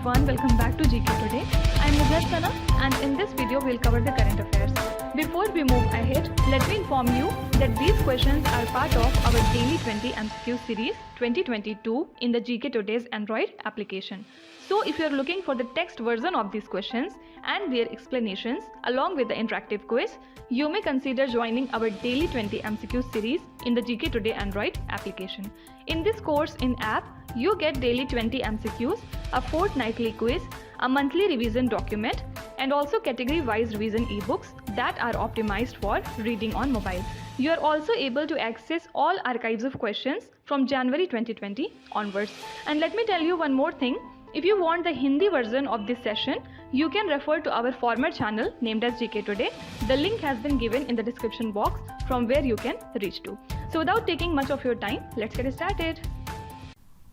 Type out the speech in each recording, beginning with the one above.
everyone, welcome back to GK Today. I am Sana and in this video we'll cover the current affairs. Before we move ahead, let me inform you that these questions are part of our daily 20 MCQ series 2022 in the GK Today's Android application. So if you are looking for the text version of these questions and their explanations along with the interactive quiz, you may consider joining our daily 20 MCQ series in the GK Today Android application. In this course in app, you get daily 20 MCQs, a fortnightly quiz, a monthly revision document, and also category-wise revision e-books that are optimized for reading on mobile. You are also able to access all archives of questions from January 2020 onwards. And let me tell you one more thing. If you want the Hindi version of this session, you can refer to our former channel named as GK Today. The link has been given in the description box from where you can reach to. So without taking much of your time, let's get started.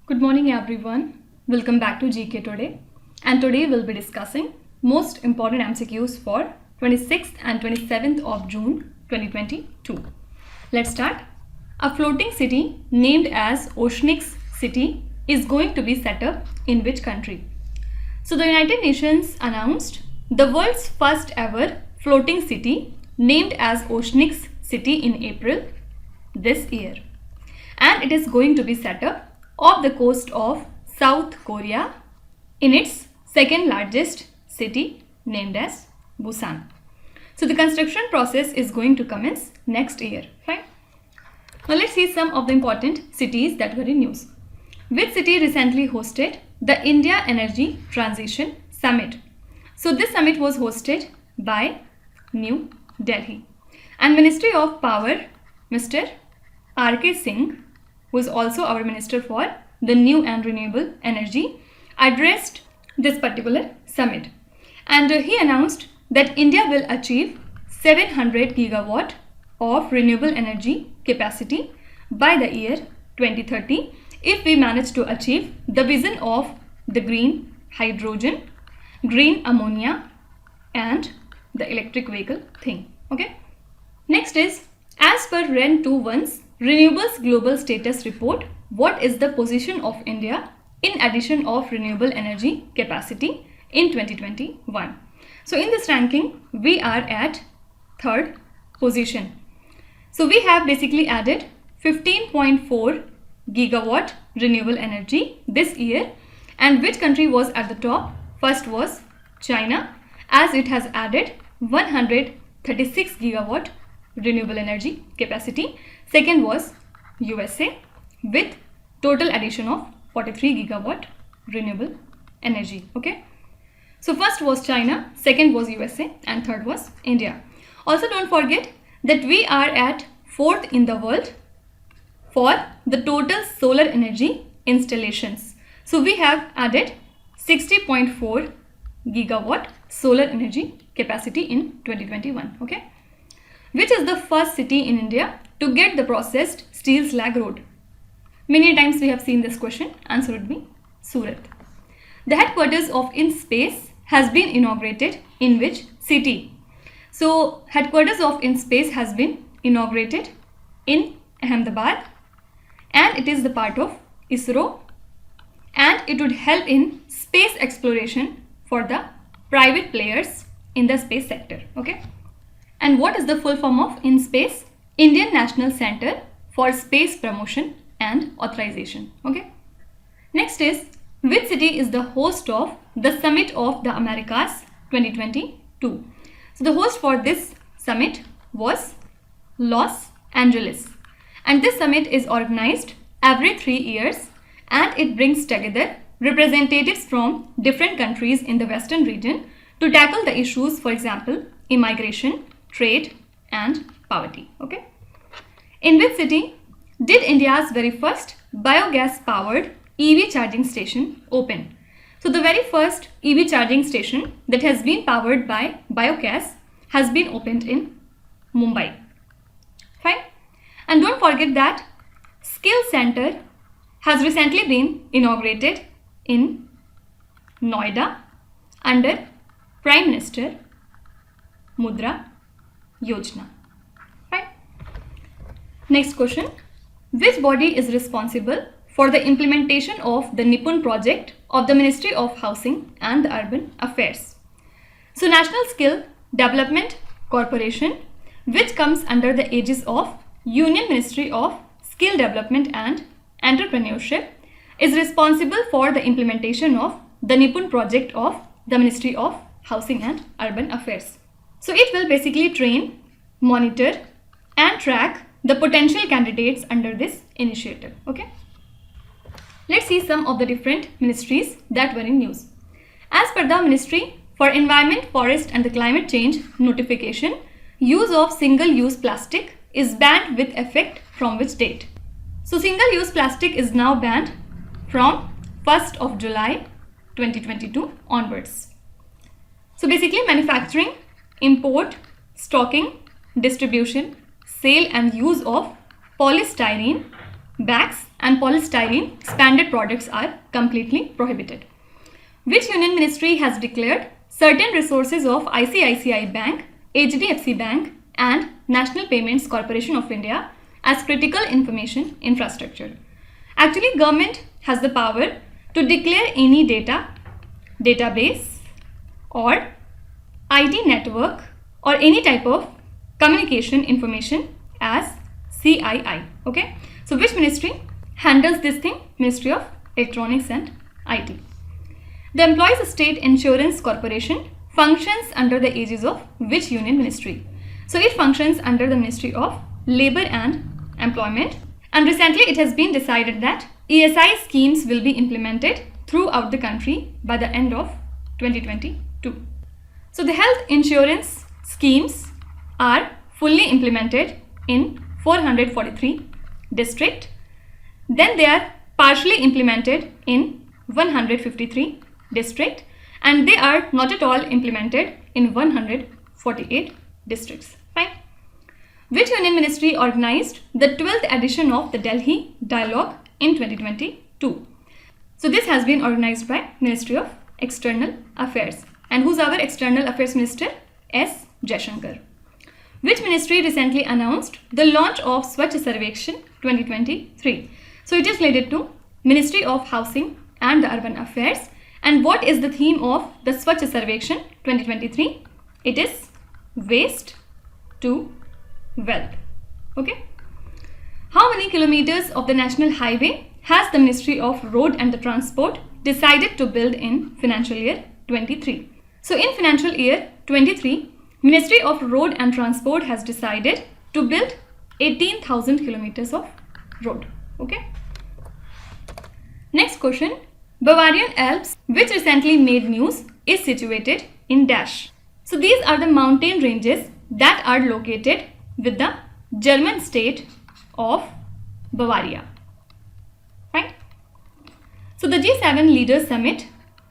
Good morning everyone. Welcome back to GK Today. And today we'll be discussing most important MCQs for 26th and 27th of June 2022. Let's start. A floating city named as Oceanics City is going to be set up in which country? So the United Nations announced the world's first ever floating city named as Oceanics City in April this year. And it is going to be set up off the coast of South Korea in its second largest city named as Busan. So the construction process is going to commence next year. Fine. Now let's see some of the important cities that were in news. Which city recently hosted the India Energy Transition Summit? So this summit was hosted by New Delhi. And Ministry of Power, Mr. R.K. Singh, who is also our Minister for the New and Renewable Energy, addressed this particular summit. And he announced that India will achieve 700 gigawatt of renewable energy capacity by the year 2030 if we manage to achieve the vision of the green hydrogen, green ammonia and the electric vehicle thing. Okay. Next is, as per REN 21's Renewables Global Status Report, what is the position of India in addition of renewable energy capacity in 2021? So in this ranking, we are at third position. So we have basically added 15.4 gigawatt renewable energy this year. And which country was at the top? First was China, as it has added 136 gigawatt renewable energy capacity. Second was USA with total addition of 43 gigawatt renewable energy. Okay. So first was China, second was USA and third was India. Also don't forget that we are at fourth in the world for the total solar energy installations. So we have added 60.4 gigawatt solar energy capacity in 2021. Okay. Which is the first city in India to get the processed steel slag road? Many times we have seen this question. Answer would be Surat. The headquarters of InSpace has been inaugurated in which city? So headquarters of InSpace has been inaugurated in Ahmedabad and it is the part of ISRO and it would help in space exploration for the private players in the space sector. Okay. And what is the full form of InSpace? Indian National Center for Space Promotion and Authorization. Okay. Next is, which city is the host of the Summit of the Americas 2022? So the host for this summit was Los Angeles. And this summit is organized every 3 years and it brings together representatives from different countries in the Western region to tackle the issues, for example, immigration, trade and poverty. Okay. In which city did India's very first biogas powered EV charging station open? So the very first EV charging station that has been powered by biogas has been opened in Mumbai. Fine. And don't forget that Skill Center has recently been inaugurated in Noida under Prime Minister Mudra Yojana. Right. Next question. Which body is responsible for the implementation of the Nipun project of the Ministry of Housing and Urban Affairs. So National Skill Development Corporation, which comes under the aegis of Union Ministry of Skill Development and Entrepreneurship, is responsible for the implementation of the Nipun project of the Ministry of Housing and Urban Affairs. So it will basically train, monitor and track the potential candidates under this initiative. Okay. Let's see some of the different ministries that were in news. As per the Ministry for Environment, Forest and the Climate Change notification, use of single-use plastic is banned with effect from which date? So single-use plastic is now banned from 1st of July 2022 onwards. So basically manufacturing, import, stocking, distribution, sale and use of polystyrene bags and polystyrene expanded products are completely prohibited. Which Union Ministry has declared certain resources of ICICI Bank, HDFC Bank and National Payments Corporation of India as critical information infrastructure? Actually, government has the power to declare any data, database or IT network or any type of communication information as CII. Okay. So which ministry handles this thing? Ministry of Electronics and IT. The Employees State Insurance Corporation functions under the aegis of which Union Ministry? So it functions under the Ministry of Labour and Employment, and recently it has been decided that ESI schemes will be implemented throughout the country by the end of 2022. So the health insurance schemes are fully implemented in 443 districts. Then they are partially implemented in 153 districts, and they are not at all implemented in 148 districts. Fine. Which Union Ministry organized the 12th edition of the Delhi Dialogue in 2022? So this has been organized by Ministry of External Affairs. And who's our External Affairs Minister? S. Jaishankar. Which ministry recently announced the launch of Swachh Sarvekshan 2023? So it is related to Ministry of Housing and the Urban Affairs. And what is the theme of the Swachh Sarvekshan 2023? It is waste to wealth. Okay. How many kilometers of the national highway has the Ministry of Road and the Transport decided to build in financial year 23? So in financial year 23, Ministry of Road and Transport has decided to build 18,000 kilometers of road. Okay. Next question. Bavarian Alps, which recently made news, is situated in dash. So these are the mountain ranges that are located with the German state of Bavaria. Right? So the G7 Leaders Summit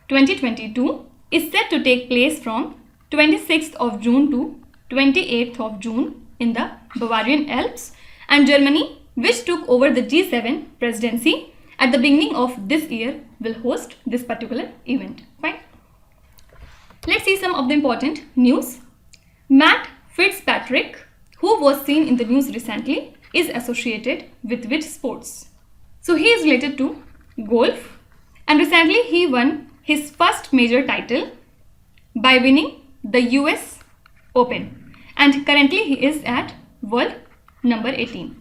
2022 is set to take place from 26th of June to 28th of June in the Bavarian Alps, and Germany, which took over the G7 presidency at the beginning of this year, will host this particular event. Fine. Let's see some of the important news. Matt Fitzpatrick, who was seen in the news recently, is associated with which sports? So he is related to golf, and recently he won his first major title by winning the US Open, and currently he is at world number 18.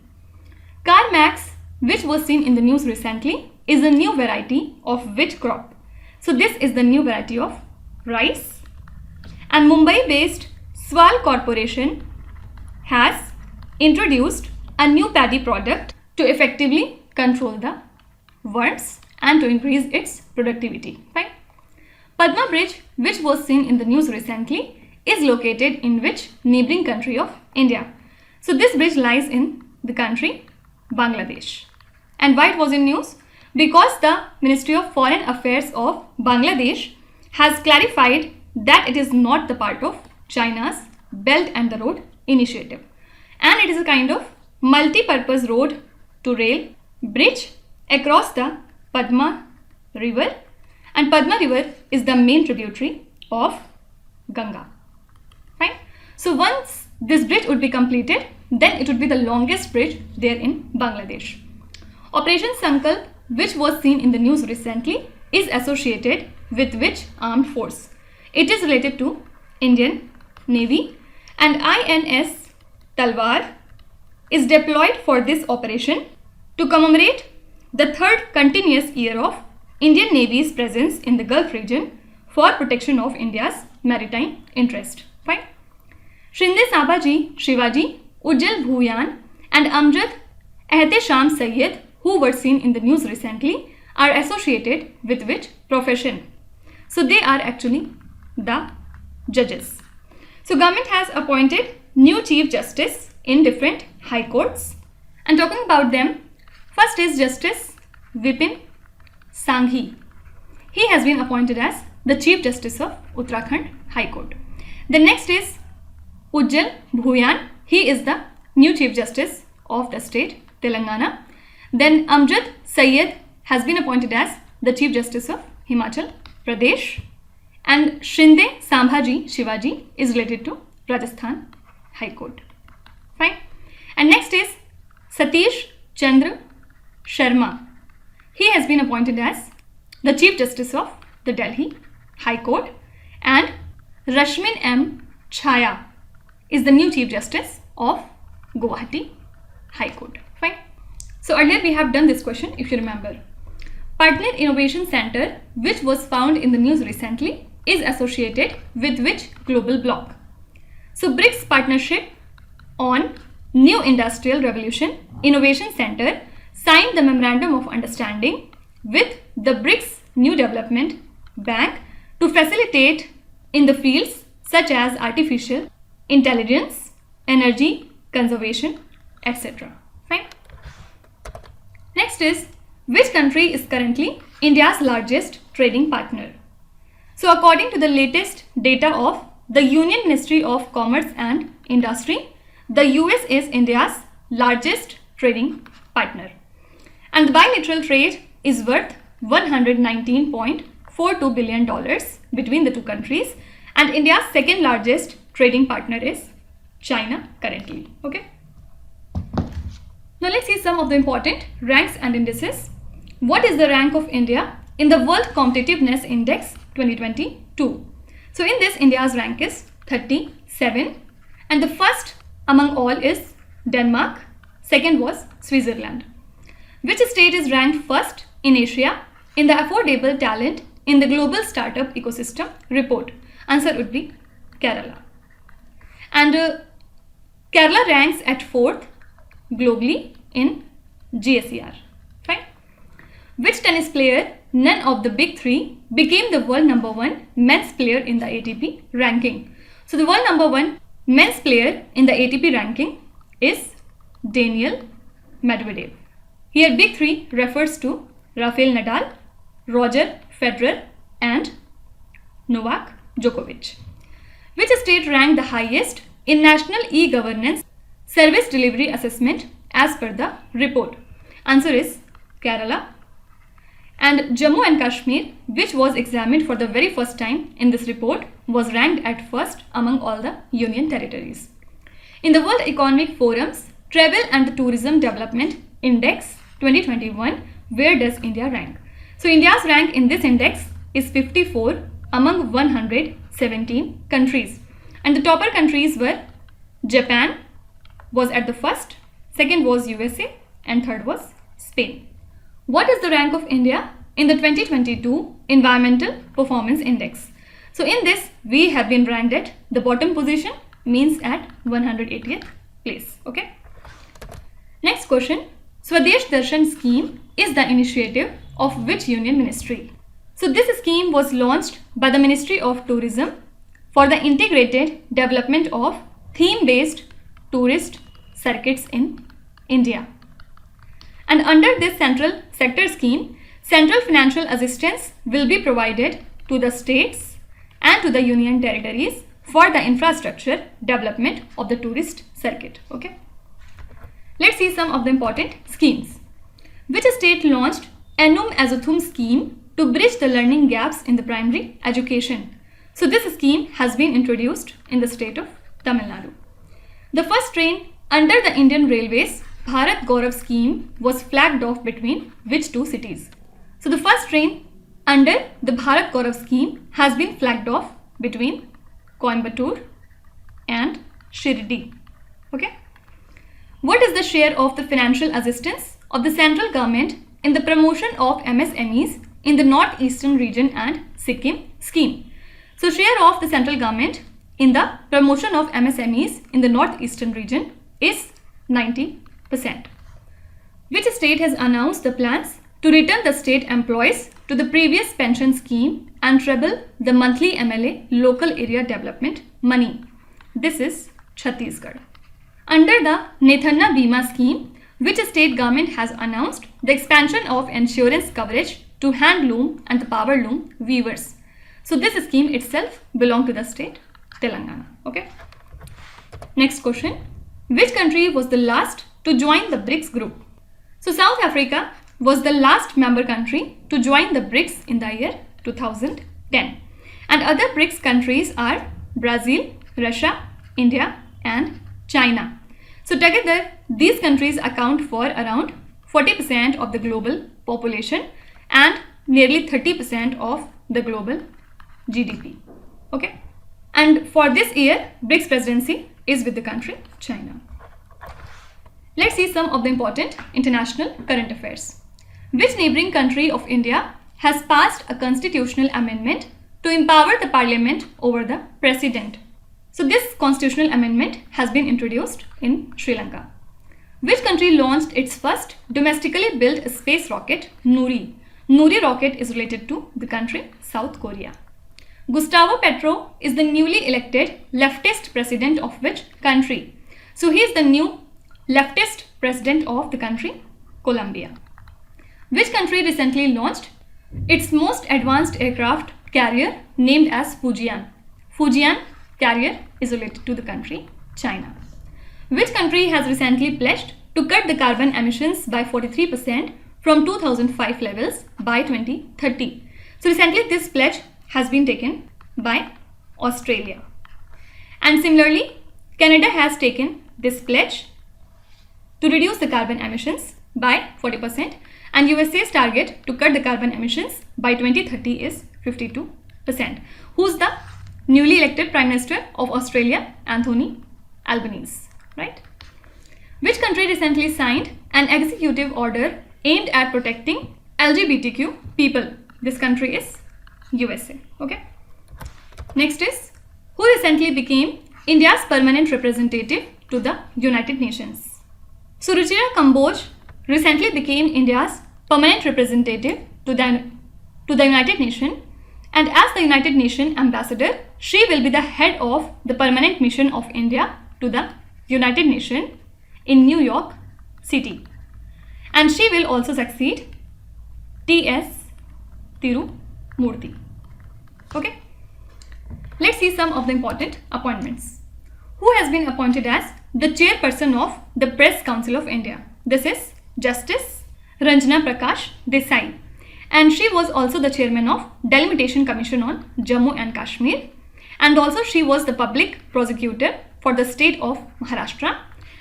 CarMax, which was seen in the news recently, is a new variety of which crop? So this is the new variety of rice, and Mumbai-based Swal Corporation has introduced a new paddy product to effectively control the worms and to increase its productivity. Fine. Padma Bridge, which was seen in the news recently, is located in which neighboring country of India? So this bridge lies in the country Bangladesh. And why it was in news? Because the Ministry of Foreign Affairs of Bangladesh has clarified that it is not the part of China's Belt and the Road Initiative, and it is a kind of multi-purpose road to rail bridge across the Padma River, and Padma River is the main tributary of Ganga. Fine. So once this bridge would be completed, then it would be the longest bridge there in Bangladesh. Operation Sankalp, which was seen in the news recently, is associated with which armed force? It is related to Indian Navy, and INS Talwar is deployed for this operation to commemorate the third continuous year of Indian Navy's presence in the Gulf region for protection of India's maritime interest. Fine. Shinde Sabaji, Shivaji, Ujjal Bhuyan and Amjad Ehtesham Sayyid, who were seen in the news recently, are associated with which profession? So they are actually the judges. So government has appointed new Chief Justice in different high courts. And talking about them, first is Justice Vipin Sanghi. He has been appointed as the Chief Justice of Uttarakhand High Court. The next is Ujjal Bhuyan. He is the new Chief Justice of the state Telangana. Then Amjad Sayyid has been appointed as the Chief Justice of Himachal Pradesh. And Shinde Sambhaji Shivaji is related to Rajasthan High Court. Fine. And next is Satish Chandra Sharma. He has been appointed as the Chief Justice of the Delhi High Court. And Rashmin M. Chhaya is the new Chief Justice of Guwahati High Court. Fine. So earlier we have done this question, if you remember. Partner Innovation Center, which was found in the news recently, is associated with which global bloc? So BRICS Partnership on New Industrial Revolution Innovation Center signed the Memorandum of Understanding with the BRICS New Development Bank to facilitate in the fields such as artificial intelligence, energy conservation, etc. Fine. Next is, which country is currently India's largest trading partner? So according to the latest data of the Union Ministry of Commerce and Industry, the US is India's largest trading partner. And the bilateral trade is worth $119.42 billion between the two countries, and India's second largest trading partner is China currently. Okay. Now let's see some of the important ranks and indices. What is the rank of India in the World Competitiveness Index 2022? So in this, India's rank is 37, and the first among all is Denmark, second was Switzerland. Which state is ranked first in Asia in the Affordable Talent in the Global Startup Ecosystem report? Answer would be Kerala. And Kerala ranks at 4th globally in GSER. Fine. Which tennis player, none of the big three, became the world number 1 men's player in the ATP ranking? So the world number 1 men's player in the ATP ranking is Daniel Medvedev. Here big three refers to Rafael Nadal, Roger Federer and Novak Djokovic. Which state ranked the highest in National E-Governance Service Delivery Assessment as per the report? Answer is Kerala. And Jammu and Kashmir, which was examined for the very first time in this report, was ranked at first among all the union territories. In the World Economic Forum's Travel and Tourism Development Index 2021, where does India rank? So India's rank in this index is 54 among 117 countries. And the topper countries were Japan was at the first, second was USA, and third was Spain. What is the rank of India in the 2022 Environmental Performance Index? So in this, we have been ranked at the bottom position, means at 180th place. Okay. Next question. Swadesh Darshan scheme is the initiative of which union ministry? So this scheme was launched by the Ministry of Tourism for the integrated development of theme-based tourist circuits in India. And under this central sector scheme, central financial assistance will be provided to the states and to the union territories for the infrastructure development of the tourist circuit. Okay. Let's see some of the important schemes. Which state launched Ennum Azuthum scheme to bridge the learning gaps in the primary education? So this scheme has been introduced in the state of Tamil Nadu. The first train under the Indian Railways Bharat Gaurav scheme was flagged off between which two cities? So the first train under the Bharat Gaurav scheme has been flagged off between Coimbatore and Shirdi. Okay. What is the share of the financial assistance of the central government in the promotion of MSMEs in the northeastern region and Sikkim scheme? So share of the central government in the promotion of MSMEs in the northeastern region is 90%. Which state has announced the plans to return the state employees to the previous pension scheme and treble the monthly MLA local area development money? This is Chhattisgarh. Under the Nethanna Bima scheme, which state government has announced the expansion of insurance coverage to handloom and the power loom weavers? So this scheme itself belongs to the state Telangana. Okay. Next question. Which country was the last to join the BRICS group? So South Africa was the last member country to join the BRICS in the year 2010. And other BRICS countries are Brazil, Russia, India and China. So together these countries account for around 40% of the global population and nearly 30% of the global GDP. Okay. And for this year, BRICS presidency is with the country China. Let's see some of the important international current affairs. Which neighboring country of India has passed a constitutional amendment to empower the parliament over the president? So this constitutional amendment has been introduced in Sri Lanka. Which country launched its first domestically built space rocket, Nuri? Nuri rocket is related to the country South Korea. Gustavo Petro is the newly elected leftist president of which country? So he is the new leftist president of the country Colombia. Which country recently launched its most advanced aircraft carrier named as Fujian? Fujian carrier is related to the country China. Which country has recently pledged to cut the carbon emissions by 43% from 2005 levels by 2030? So recently this pledge has been taken by Australia. And similarly, Canada has taken this pledge to reduce the carbon emissions by 40%, and USA's target to cut the carbon emissions by 2030 is 52%. Who's the newly elected Prime Minister of Australia? Anthony Albanese, right? Which country recently signed an executive order aimed at protecting LGBTQ people? This country is USA. Okay. Next is, who recently became India's permanent representative to the United Nations? So Ruchira Kamboj recently became India's permanent representative to the United Nations, and as the United Nations ambassador, she will be the head of the permanent mission of India to the United Nations in New York City, and she will also succeed T.S. Tirumurti. Okay. Let's see some of the important appointments. Who has been appointed as the chairperson of the Press Council of India? This is Justice Ranjana Prakash Desai, and she was also the chairman of Delimitation Commission on Jammu and Kashmir, and also she was the public prosecutor for the state of Maharashtra,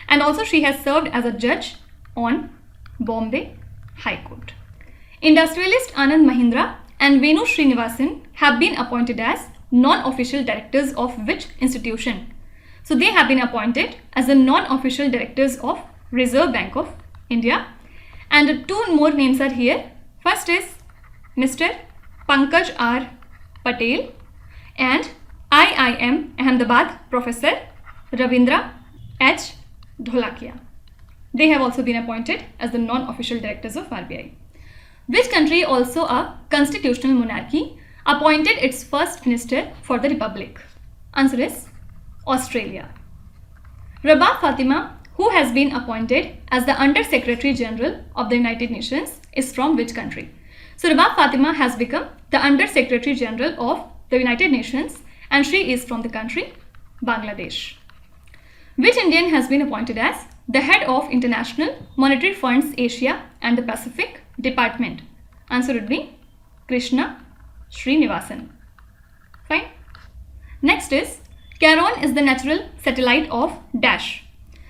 and also she has served as a judge on Bombay High Court. Industrialist Anand Mahindra and Venu Srinivasan have been appointed as non-official directors of which institution? So they have been appointed as the non-official directors of Reserve Bank of India, and two more names are here. First is Mr. Pankaj R. Patel and IIM Ahmedabad Professor Ravindra H. Dholakia. They have also been appointed as the non-official directors of RBI. Which country, also a constitutional monarchy, appointed its first minister for the republic? Answer is Australia. Rabah Fatima, who has been appointed as the Under Secretary General of the United Nations, is from which country? So Rabah Fatima has become the Under Secretary General of the United Nations, and she is from the country Bangladesh. Which Indian has been appointed as the head of International Monetary Fund's Asia and the Pacific Department? Answer would be Krishna Srinivasan. Fine. Next is, Charon is the natural satellite of Dash.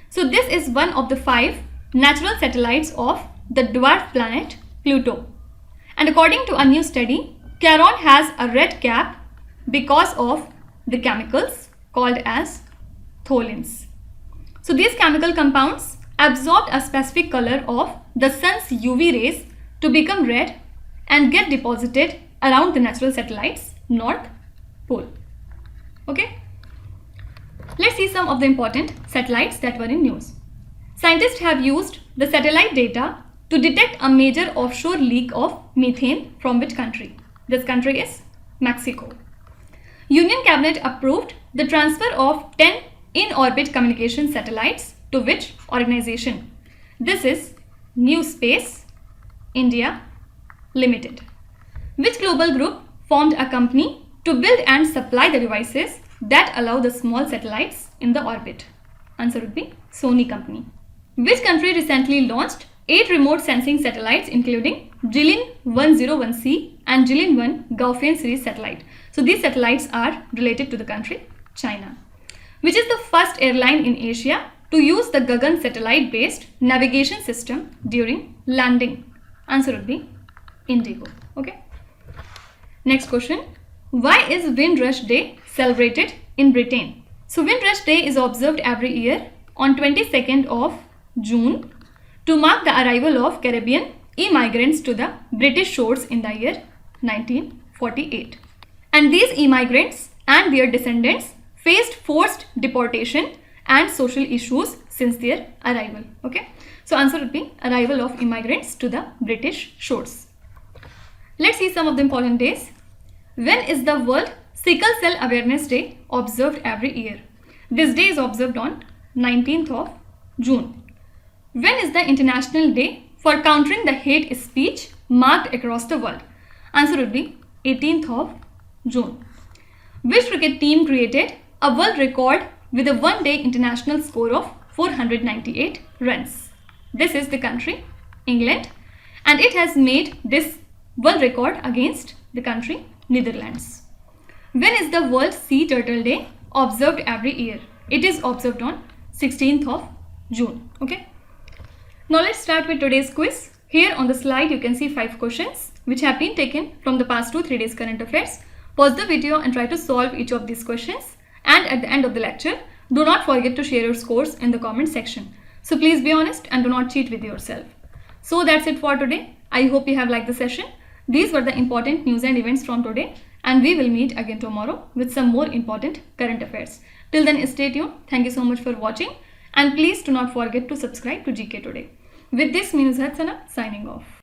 So this is one of the 5 natural satellites of the dwarf planet Pluto. And according to a new study, Charon has a red cap because of the chemicals called as tholins. So these chemical compounds absorb a specific color of the sun's UV rays to become red and get deposited around the natural satellite's north pole. Okay. Let's see some of the important satellites that were in news. Scientists have used the satellite data to detect a major offshore leak of methane from which country? This country is Mexico. Union Cabinet approved the transfer of 10 in-orbit communication satellites to which organization? This is New Space India Limited. Which global group formed a company to build and supply the devices that allow the small satellites in the orbit? Answer would be Sony company. Which country recently launched 8 remote sensing satellites including Jilin 101C and Jilin 1 Gaofen series satellite? So these satellites are related to the country China. Which is the first airline in Asia to use the Gagan satellite based navigation system during landing? Answer would be Indigo. Okay. Next question. Why is Windrush Day celebrated in Britain? So Windrush Day is observed every year on 22nd of June to mark the arrival of Caribbean immigrants to the British shores in the year 1948. And these immigrants and their descendants faced forced deportation and social issues since their arrival. Okay. So answer would be arrival of immigrants to the British shores. Let's see some of the important days. When is the World Sickle Cell Awareness Day observed every year? This day is observed on 19th of June. When is the International Day for Countering the Hate Speech marked across the world? Answer would be 18th of June. Which cricket team created a world record with a one-day international score of 498 runs? This is the country England, and it has made this world record against the country Netherlands. When is the World Sea Turtle Day observed every year? It is observed on 16th of June. Okay. Now let's start with today's quiz. Here on the slide you can see 5 questions which have been taken from the past 2-3 days current affairs. Pause the video and try to solve each of these questions. And at the end of the lecture, do not forget to share your scores in the comment section. So please be honest and do not cheat with yourself. So that's it for today. I hope you have liked the session. These were the important news and events from today, and we will meet again tomorrow with some more important current affairs. Till then, stay tuned. Thank you so much for watching, and please do not forget to subscribe to GK Today. With this, me Nuzhat Sana signing off.